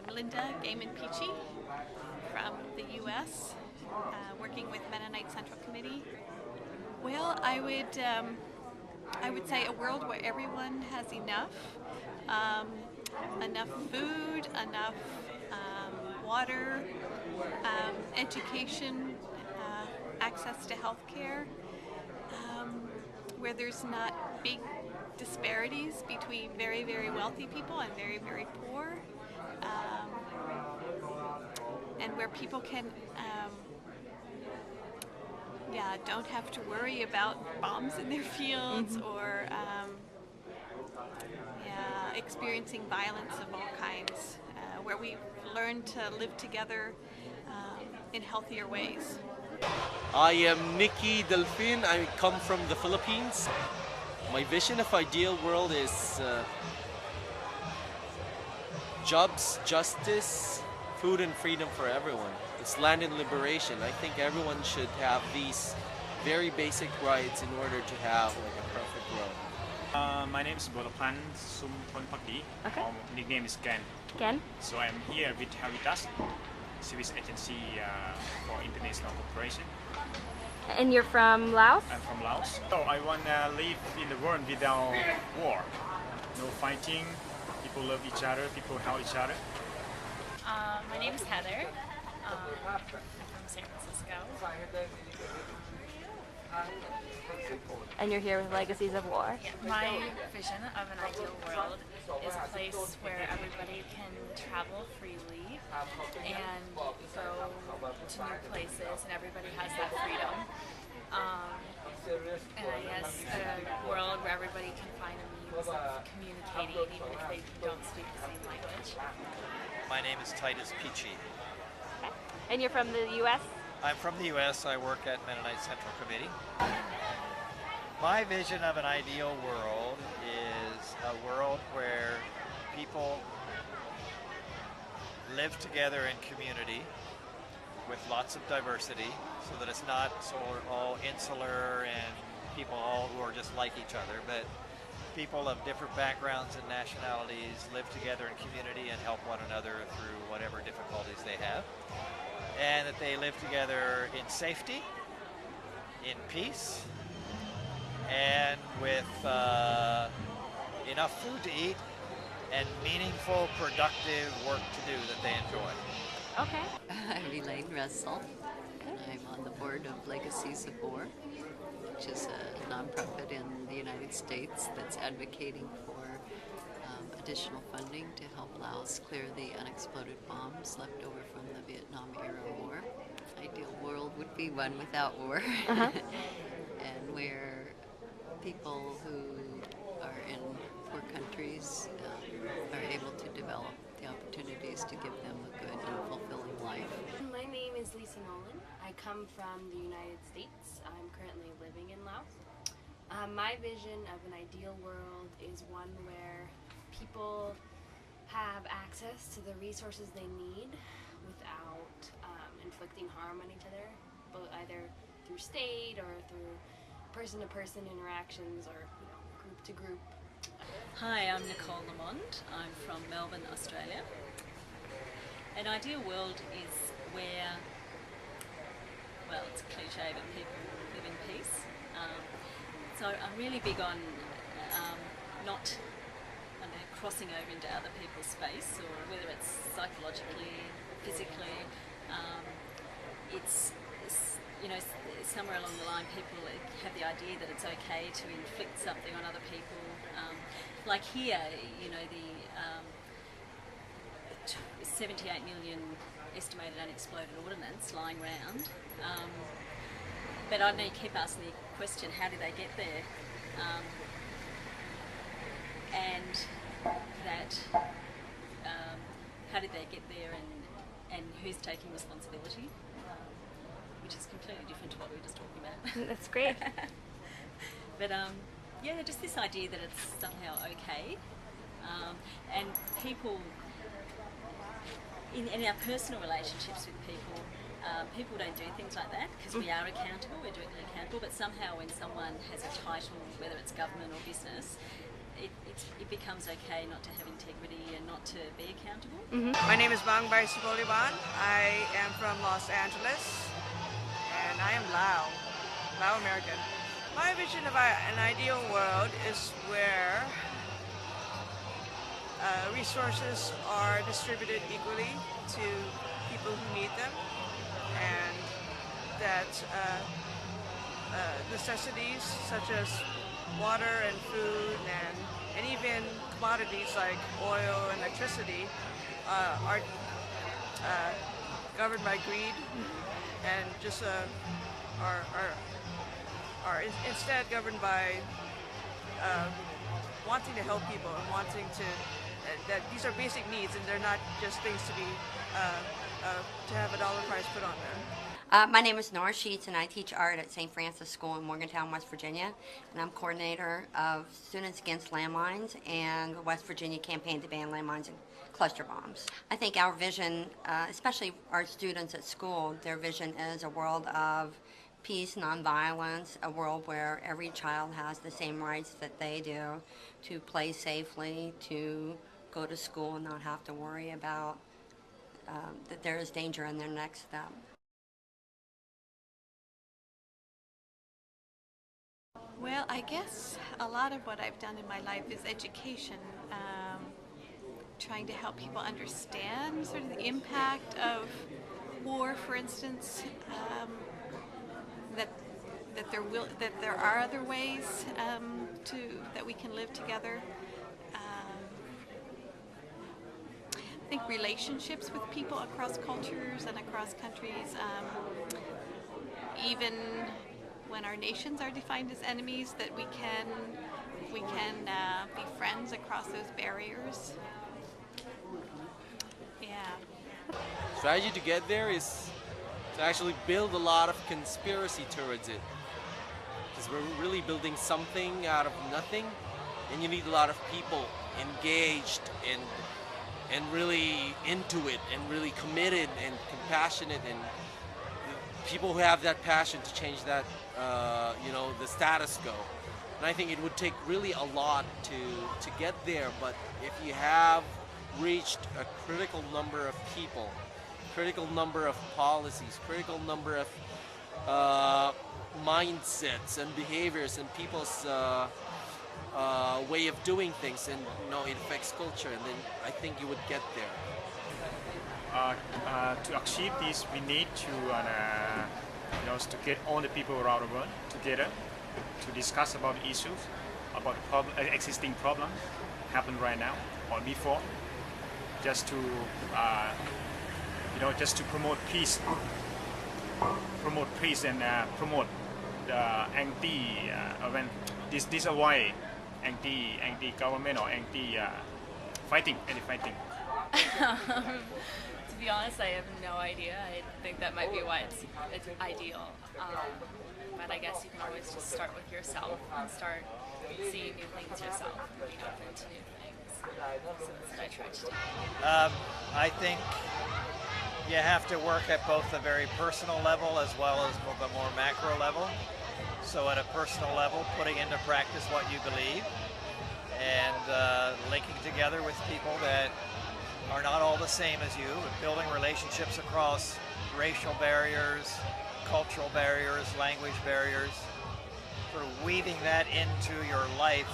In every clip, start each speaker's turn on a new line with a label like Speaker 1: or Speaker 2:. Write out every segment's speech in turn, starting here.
Speaker 1: I'm Linda Gaiman Peachy from the US, working with Mennonite Central Committee. Well, I would say a world where everyone has enough food, enough water, education, access to healthcare, where there's not big disparities between very, very wealthy people and very, very poor, and where people can don't have to worry about bombs in their fields or experiencing violence of all kinds, where we learn to live together in healthier ways.
Speaker 2: I am Nikki Delfin. I come from the Philippines. My vision of ideal world is jobs, justice, food and freedom for everyone. It's land and liberation. I think everyone should have these very basic rights in order to have like a perfect world.
Speaker 3: My name is Bolapan Sumponpakdi.
Speaker 4: Okay.
Speaker 3: Nickname is Ken.
Speaker 4: Ken?
Speaker 3: So I'm here with Habitas, Service Agency for International Cooperation.
Speaker 4: And you're from Laos?
Speaker 3: I'm from Laos. So I want to live in the world without war. No fighting, people love each other, people help each other.
Speaker 5: My name is Heather. I'm from San Francisco.
Speaker 4: And you're here with Legacies of War?
Speaker 5: Yeah, my vision of an ideal world is a place where everybody can travel freely and go to new places, and everybody has that freedom. And I guess a world where everybody can find a means of communicating even if they don't speak the same language.
Speaker 6: My name is Titus Peachy.
Speaker 4: Okay. And you're from the U.S.?
Speaker 6: I'm from the U.S. I work at Mennonite Central Committee. My vision of an ideal world is a world where people live together in community with lots of diversity, so that it's not so all insular and people all who are just like each other, but people of different backgrounds and nationalities live together in community and help one another through whatever difficulties they have, and that they live together in safety, in peace, and with enough food to eat and meaningful, productive work to do that they enjoy.
Speaker 4: Okay.
Speaker 7: I'm Elaine Russell, and I'm on the board of Legacies of War, which is a nonprofit in the United States that's advocating for additional funding to help Laos clear the unexploded bombs left over from the Vietnam-era war. Ideal world would be one without war, and where people who are in poor countries are able to develop the opportunities to give them a good and fulfilling life.
Speaker 8: My name is Lisa Nolan. I come from the United States. I'm currently living in Laos. My vision of an ideal world is one where people have access to the resources they need without inflicting harm on each other, both either through state or through person-to-person interactions or group to group.
Speaker 9: Hi, I'm Nicole Lamond. I'm from Melbourne, Australia. An ideal world is where, well, it's a cliche, but people live in peace. So I'm really big on not crossing over into other people's space, or whether it's psychologically, physically. It's somewhere along the line people have the idea that it's okay to inflict something on other people. Like here, the 78 million estimated unexploded ordnance lying around. But I know you keep asking the question, how did they get there? And that, how did they get there, and who's taking responsibility? Which is completely different to what we were just talking about.
Speaker 4: That's great.
Speaker 9: But just this idea that it's somehow okay, and people in our personal relationships with people, people don't do things like that because we are accountable, we're directly accountable, but somehow when someone has a title, whether it's government or business, it becomes okay not to have integrity and not to be accountable.
Speaker 10: My name is Bang Bai Supoliban. I am from Los Angeles, and I am Lao American. My vision of an ideal world is where resources are distributed equally to people who need them, and that necessities such as water and food and even commodities like oil and electricity are governed by greed and just are instead governed by wanting to help people and wanting to that these are basic needs and they're not just things to be to have a dollar price put on them.
Speaker 11: My name is Nora Sheets, and I teach art at St. Francis School in Morgantown, West Virginia, and I'm coordinator of Students Against Landmines and the West Virginia campaign to ban landmines and cluster bombs. I think our vision, especially our students at school, their vision is a world of peace, nonviolence, a world where every child has the same rights that they do to play safely, to go to school and not have to worry about that there is danger in their next step.
Speaker 1: Well, I guess a lot of what I've done in my life is education, trying to help people understand sort of the impact of war, for instance, that there are other ways that we can live together. I think relationships with people across cultures and across countries, even when our nations are defined as enemies, that we can be friends across those barriers. Yeah.
Speaker 2: Strategy to get there is to actually build a lot of conspiracy towards it, because we're really building something out of nothing, and you need a lot of people engaged and really into it and really committed and compassionate and people who have that passion to change that, the status quo. And I think it would take really a lot to get there, but if you have reached a critical number of people, critical number of policies, critical number of mindsets and behaviors and people's way of doing things, and it affects culture, and then I think you would get there.
Speaker 3: To achieve this, we need to get all the people around the world together to discuss about issues, about existing problems happen right now or before, just to promote peace and promote the this avoid anti-government or anti-fighting.
Speaker 5: To be honest, I have no idea. I think that might be why it's ideal. But I guess you can always just start with yourself and start seeing new things yourself and being open to new things. So that's what I try to do.
Speaker 6: I think you have to work at both the very personal level as well as the more macro level. So at a personal level, putting into practice what you believe and linking together with people that are not all the same as you, and building relationships across racial barriers, cultural barriers, language barriers, sort of weaving that into your life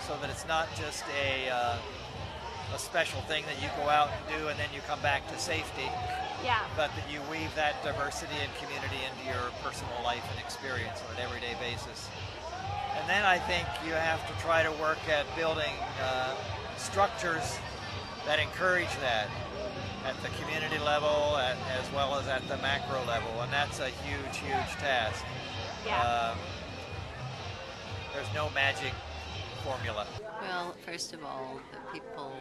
Speaker 6: so that it's not just a special thing that you go out and do and then you come back to safety, but that you weave that diversity and community into your personal life and experience on an everyday basis. And then I think you have to try to work at building structures that encourage that at the community level as well as at the macro level, and that's a huge, huge task. There's no magic formula.
Speaker 7: Well, first of all, the people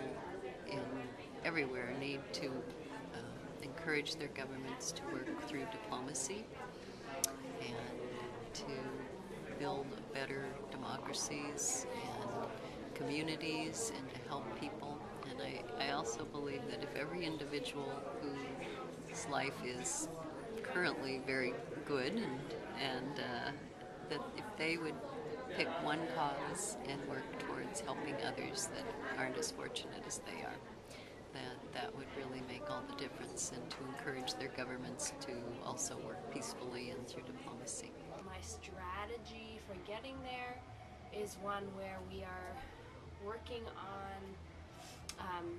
Speaker 7: everywhere need to encourage their governments to work through diplomacy and to build better democracies and communities and to help people. And I also believe that if every individual whose life is currently very good and that if they would pick one cause and work towards helping others that aren't as fortunate as they are. That would really make all the difference, and to encourage their governments to also work peacefully and through diplomacy.
Speaker 8: My strategy for getting there is one where we are working on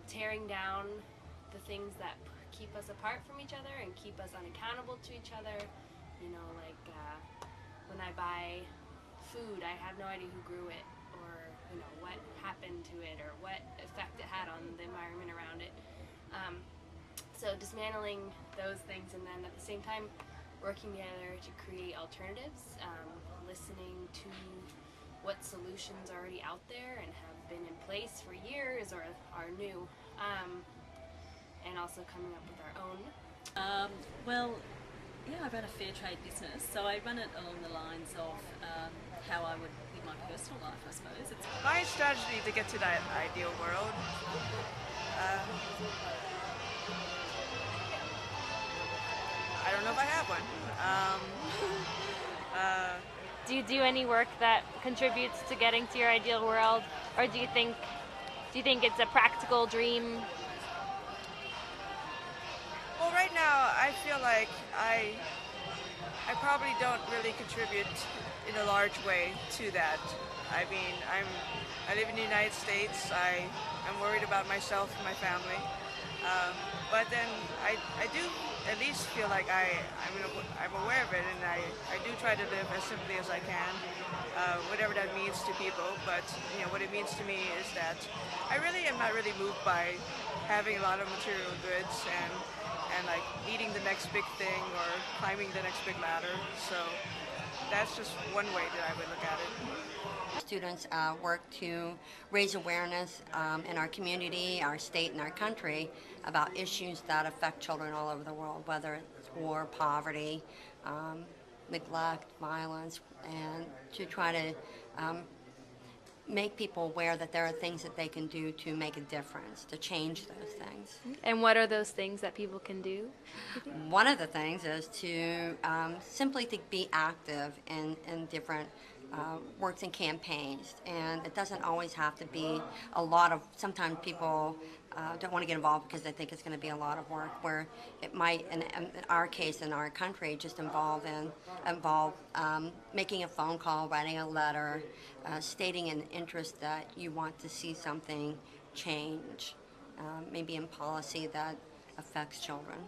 Speaker 8: tearing down the things that keep us apart from each other and keep us unaccountable to each other. You know, like when I buy food, I have no idea who grew it, or you know what happened to it, or what effect it had on the environment around it. So dismantling those things, and then at the same time working together to create alternatives, listening to what solutions are already out there and have been in place for years or are new, and also coming up with our own.
Speaker 9: Well, yeah, I run a fair trade business, so I run it along the lines of how I would live my personal life, I suppose.
Speaker 10: My strategy to get to that ideal world, I don't know if I have one.
Speaker 4: Do you do any work that contributes to getting to your ideal world, or do you think it's a practical dream?
Speaker 10: Well, right now I feel like I probably don't really contribute in a large way to that. I mean, I live in the United States. I'm worried about myself and my family. But then I do at least feel like I'm aware of it, and I do try to live as simply as I can, whatever that means to people. But you know what it means to me is that I really am not really moved by having a lot of material goods and like needing the next big thing or climbing the next big ladder. So that's just one way that I would look at it.
Speaker 11: Students work to raise awareness in our community, our state, and our country about issues that affect children all over the world, whether it's war, poverty, neglect, violence, and to try to make people aware that there are things that they can do to make a difference, to change those things.
Speaker 4: And what are those things that people can do?
Speaker 11: One of the things is to simply to be active in different works and campaigns, and it doesn't always have to be a lot of, sometimes people don't want to get involved because they think it's going to be a lot of work, where it might, in our case, in our country, just involve making a phone call, writing a letter, stating an interest that you want to see something change, maybe in policy that affects children.